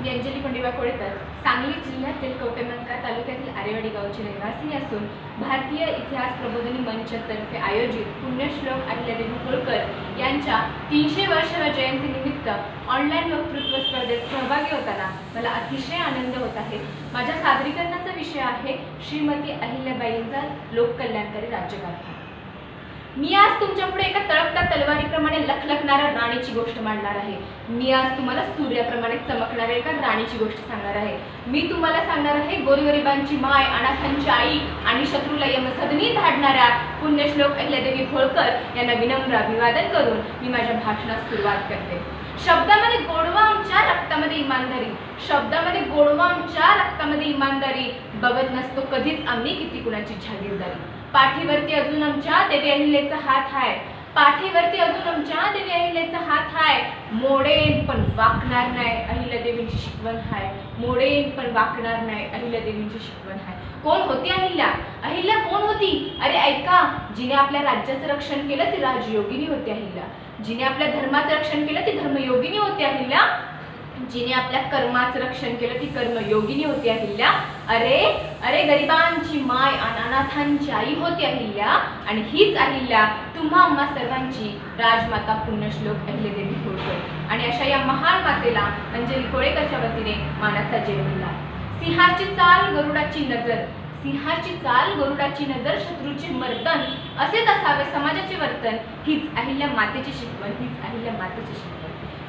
मी अंजली खंडोबा कोळेकर सांगली जिल्ह्यातील कवठेमंकाळ तालुक्यातील आरेवाडी गावची रहिवासी असून भारतीय इतिहास प्रबोधिनी मंचतर्फे आयोजित पुण्यश्लोक अहिल्यादेवी होळकर यांच्या 300 वर्षाव्या जयंतीनिमित्त ऑनलाईन वक्तृत्व स्पर्धेत सहभागी होताना मला अतिशय आनंद होत आहे। माझ्या सादरीकरणाचा विषय आहे श्रीमती अहिल्याबाईंचा लोककल्याणकारी राज्यकारभार। मी आज तुमच्यापुढे एका तळपत्या तलवारीप्रमाणे लखलखणाऱ्या राणीची गोष्ट मांडणार आहे। मी आज तुम्हाला सूर्याप्रमाणे चमकणाऱ्या एका राणीची गोष्ट सांगणार आहे। मी तुम्हाला सांगणार आहे गोरगरिबांची माय, अनाथांची आई आणि शत्रूला यमसदनी धाडणाऱ्या पुण्यश्लोक अहिल्यादेवी होळकर यांना विनम्र अभिवादन करून मी माझ्या भाषणास सुरुवात करते। शब्दामध्ये गोडवा आमच्या रक्तामध्ये इमानदारी, शब्दामध्ये गोडवा आमच्या रक्तामध्ये इमानदारी, बघत नसतो कधीच आम्ही किती कुणाची जागीरदारी। पाठीवरती अजून आमच्या देवी अहिल्याचा हात आहे, पाठीवरती अजून आमच्या देवी अहिल्याचा हात आहे। मोडेन पण वाकणार नाही अहिल्यादेवींची शिकवण आहे, मोडेन पण वाकणार नाही अहिल्यादेवींची शिकवण आहे। कोण होती अहिल्या? अहिल्या कोण होती? अरे ऐका, जिने आपल्या राज्याचं रक्षण केलं ती राजयोगिनी होती अहिल्या, जिने आपल्या धर्माचं रक्षण केलं ती धर्मयोगिनी होती अहिल्या, जिने आपल्या कर्माचं रक्षण केलं ती कर्मयोगिनी होती अहिल्या। अरे अरे गरिबांची माय, अनाथांची आई होती अहिल्या आणि हीच अहिल्या तुम्हा आम्हा सर्वांची राजमाता पुण्यश्लोक अहिल्यादेवी होळकर। आणि अशा या महान मातेला अंजली कोळेकरच्या वतीने मानाचा जय म्हणला। सिंहाची चाल गरुडाची नजर, सिंहाची चाल गरुडाची नजर, शत्रूचे मर्दन असेच असावे समाजाचे वर्तन, हीच अहिल्या मातेची शिकवण, हीच अहिल्या मातेची शिकवण।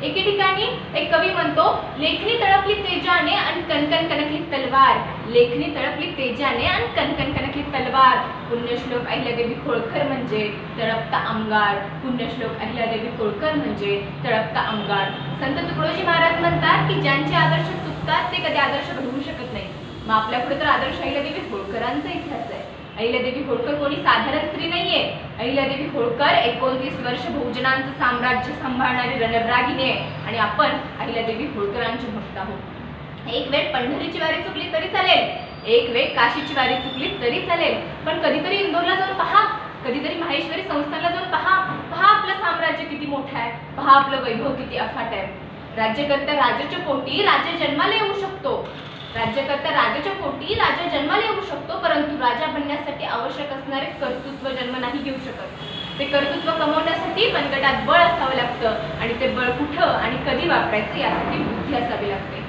एके ठिकाणी एक कवी म्हणतो, लेखनी तळपली तेजाने आणि कणकण कणकली तलवार, लेखनी तळपली तेजाने आणि कणकण कणकली तलवार, पुण्यश्लोक अहिल्यादेवी होळकर म्हणजे तळपता अंगार, पुण्यश्लोक अहिल्यादेवी होळकर म्हणजे तळपता अंगार। संत तुकडोजी महाराज म्हणतात की ज्यांचे आदर्श चुकतात ते कधी आदर्श घडवू शकत नाही। मग आपल्या पुढे तर आदर्श अहिल्यादेवी होळकरांचा इतिहास आहे। अहिल्यादेवी होळकर कोणी साधारण स्त्री नाहीये। अहिल्यादेवी होळकर 29 वर्ष बहुजनांचं साम्राज्य सांभाळणारी रणरागिणी आहे आणि आपण अहिल्यादेवी होळकरांचे भक्त आहोत। एक वेळ पंढरीची वारी चुकली तरी चालेल, एक वेळ काशीची वारी चुकली तरी चालेल, पण कधीतरी इंदोरला जाऊन पहा, कधीतरी माहेश्वरी संस्थानला जाऊन पहा, पहा आपलं साम्राज्य किती मोठं आहे, पहा आपलं वैभव किती अफाट आहे। राज्यकर्ता राजाच्या पोटी राजा जन्माला येऊ शकतो, राज्यकर्ता राजाच्या पोटी राजा जन्माला येऊ शकतो, परंतु राजा बनण्यासाठी आवश्यक असणारे कर्तृत्व जन्म नाही घेऊ शकत। ते कर्तृत्व कमवण्यासाठी मनगटात बळ असावं लागतं आणि ते बळ कुठं आणि कधी वापरायचं यासाठी बुद्धी असावी लागते।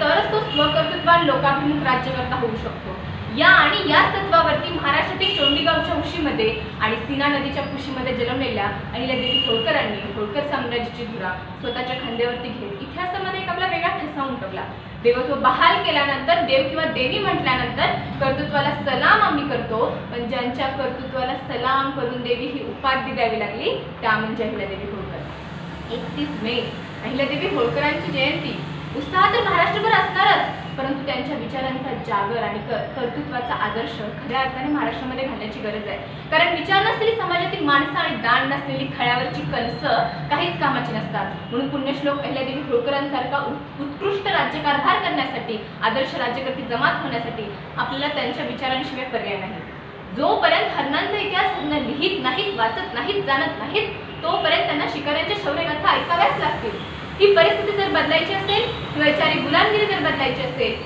तरच तो स्वकर्तृत्वान लोकाभिमुख राज्यकर्ता होऊ शकतो। याच तत्वावरती महाराष्ट्रातील चोंडीगावच्या उशीमध्ये आणि सीना नदीच्या कुशीमध्ये जन्मलेल्या अहिल्यादेवी होळकरांनी होळकर साम्राज्याची धुरा स्वतःच्या खांद्यावरती घेत इतिहासामध्ये एक आपला वेगळा ठसा उमटवला। देवत्व बहाल केल्यानंतर, देव किंवा देवी म्हटल्यानंतर कर्तृत्वाला सलाम आम्ही करतो, पण ज्यांच्या कर्तृत्वाला सलाम करून देवी ही उपाधी द्यावी लागली त्या म्हणजे अहिल्यादेवी होळकर। 31 मे अहिल्यादेवी होळकरांची जयंती। उत्साह तर महाराष्ट्रभर असणारच, परंतु त्यांच्या विचारांचा जागर आणि कर्तृत्वाचा आदर्श खऱ्या अर्थाने महाराष्ट्रामध्ये घालण्याची गरज आहे। कारण विचार नसलेली समाजातील माणसं आणि दान नसलेली खळ्यावरची कणसं काहीच कामाची नसतात। म्हणून पुण्यश्लोक अहिल्यादेवी होळकरांसारखा उत्कृष्ट राज्यकारभार करण्यासाठी, आदर्श राज्यकर्ती जमात होण्यासाठी आपल्याला त्यांच्या विचारांशिवाय पर्याय नाही। जोपर्यंत हरणांचा इतिहास लिहित नाहीत, वाचत नाहीत, जाणत नाहीत, तोपर्यंत त्यांना शिकाऱ्यांच्या शौर्यगाथा ऐकाव्याच लागतील। ही परिस्थिती जर बदलायची असेल, वैचारिक गुलामगिरी जर बदलायची असेल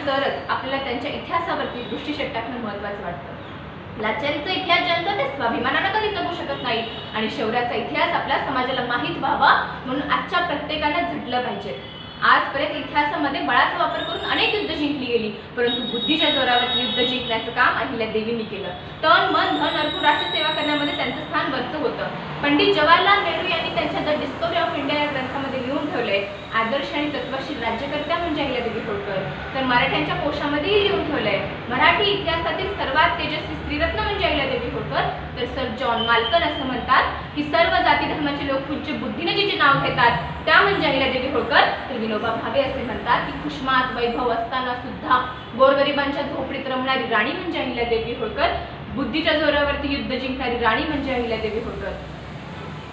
तरच आपल्याला त्यांच्या इतिहासावरती दृष्टिक्षेप टाकणं महत्त्वाचं वाटतं। लाचारीचा इतिहास ज्यांचा ते स्वाभिमानानं कधी जगू शकत नाही आणि शौर्याचा इतिहास आपल्या समाजाला माहीत व्हावा म्हणून आजच्या प्रत्येकानं झटलं पाहिजे। आजपर्यंत इतिहासामध्ये बळाचा वापर करून अनेक युद्ध जिंकली गेली, परंतु बुद्धीच्या जोरावर युद्ध जिंकण्याचं काम अहिल्यादेवींनी केलं। तन मन धन अर्पून राष्ट्रसेवा करण्यामध्ये त्यांचं स्थान वरचं होतं। पंडित जवाहरलाल नेहरू यांनी त्यांच्या द डिस्कवरी ऑफ इंडिया या ग्रंथामध्ये लिहून ठेवलंय, आदर्श आणि तत्वशील राज्यकर्त्या म्हणजे अहिल्यादेवी होळकर। तर मराठ्यांच्या कोशामध्येही लिहून ठेवलंय, मराठी इतिहासातील सर्वात तेजस्वी स्त्रीरत्न म्हणजे अहिल्यादेवी होळकर। तर सर जॉन माल्कन असं म्हणतात की सर्व जाती धर्माचे लोक पूज्य बुद्धीने जे नाव घेतात त्या म्हणजे अहिल्यादेवी होळकर। तर विनोबा भावे असे म्हणतात की खुशमात वैभव असताना सुद्धा गोरगरिबांच्या झोपडीत रमणारी राणी म्हणजे अहिल्यादेवी होळकर, बुद्धीच्या जोरावरती युद्ध जिंकणारी राणी म्हणजे अहिल्यादेवी होळकर।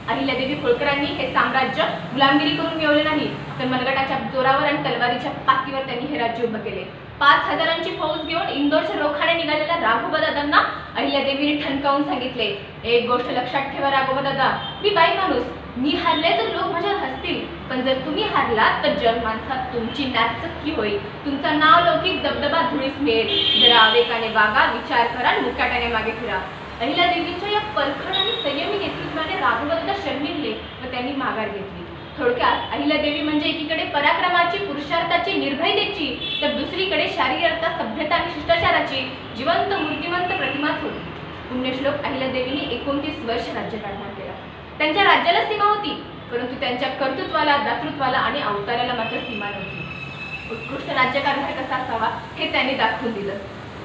अहिल्यादेवी होळकरांनी हे साम्राज्य गुलामगिरी करून मिळवले नाही, तर मनगटाच्या जोरावर आणि तलवारीच्या पातीवर त्यांनी हे राज्य उभं केले। 5000ची फौज घेऊन इंदोरच्या रोखाने निघालेल्या राघोबादादांना अहिल्यादेवीने ठणकावून सांगितले, एक गोष्ट लक्षात ठेवा राघोबादादा, मी बाई माणूस, मी हारले तर लोक माझ्यावर हसतील, पण जर तुम्ही हारलात तर जग माणसात तुमची नाचक्की होईल, तुमचा नावलौकिक दबदबा धुळीस मिळेल. जरा आवेगाने वागा, विचार करा, मुकाट्याने मागे फिरा. अहिल्यादेवींच्या या परखड आणि संयमी नेतृत्वाने राघवदा शर्मिंदले व त्यांनी माघार घेतली. थोडक्यात अहिल्यादेवी म्हणजे एकीकडे पराक्रमाची, पुरुषार्थाची, निर्भयतेची, तर दुसरीकडे शारीरता, सभ्यता आणि शिष्टाचाराची जिवंत मूर्तिमंत प्रतिमाच होती. पुण्यश्लोक अहिल्यादेवींनी 29 वर्ष राज्यकारभार केला. त्यांच्या राज्याला सीमा होती, परंतु त्यांच्या कर्तृत्वाला, दातृत्वाला आणि अवताराला मात्र सीमा नव्हती. उत्कृष्ट राज्यकारभार कसा असावा हे त्यांनी दाखवून दिलं.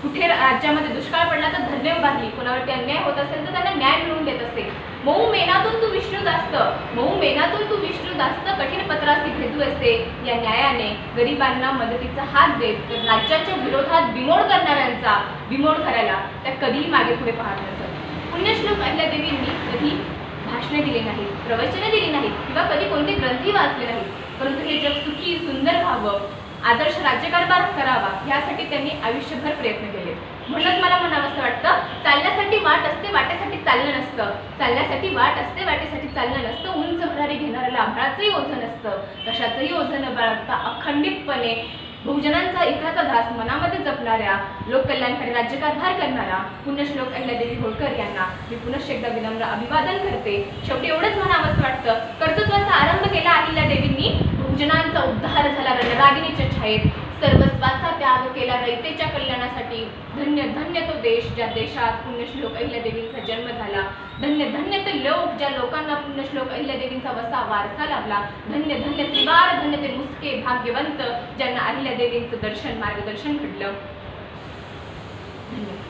कुठे राज्यामध्ये दुष्काळ पडला तर धन्य उभारली, कोणावरती अन्याय होत असेल तर त्यांना न्याय मिळवून देत असे. मऊ मेनातून तू विष्णू दास्त, मऊ मेनातून तू विष्णू दास्त, कठीण पत्रासी भेदू असे. या न्यायाने गरिबांना मदतीचा हात देत तर राज्याच्या विरोधात बिमोड करणाऱ्यांचा बिमोड करायला त्या कधीही मागे पुढे पाहत नसत. पुण्यश्लोक अहिल्यादेवींनी कधी भाषणे दिली नाहीत, प्रवचने दिली नाहीत किंवा कधी कोणते ग्रंथही वाचले नाहीत, परंतु हे जग सुखी, सुंदर व्हावं, आदर्श राज्यकारभार करावा यासाठी त्यांनी आयुष्यभर प्रयत्न केले. म्हणूनच मला म्हणावंसं वाटतं, चालण्यासाठी वाट असते, वाटेसाठी चालणं नसतं. चालण्यासाठी वाट असते, वाटेसाठी चालणं नसतं. उंच भरारी घेणाऱ्याला आभाळाचंही ओझं नसतं. कशाचंही ओझं न बाळगता अखंडितपणे बहुजनांचा हिताचा ध्यास मनामध्ये जपणाऱ्या, लोककल्याणकारी राज्यकारभार करणाऱ्या पुण्यश्लोक अहिल्यादेवी होळकर यांना मी पुनश्च एकदा विनम्र अभिवादन करते. शेवटी एवढंच म्हणावंसं वाटतं, कर्तृत्वाचा आरंभ केला अहिल्यादेवींनी, बहुजनांचा उद्धार झाला रणरागिणीच्या छायेत, सर्वस्वाचा त्याग केला रयतेच्या कल्याणासाठी. धन्य धन्य तो देश ज्या देशात पुण्यश्लोक अहिल्यादेवींचा जन्म झाला. धन्य धन्य ते लोक ज्या लोकांना पुण्यश्लोक अहिल्यादेवींचा वसा वारसा लाभला. धन्य धन्य त्रिवार धन्य ते मुस्के भाग्यवंत ज्यांना अहिल्यादेवींचं दर्शन, मार्गदर्शन घडलं. धन्यवाद.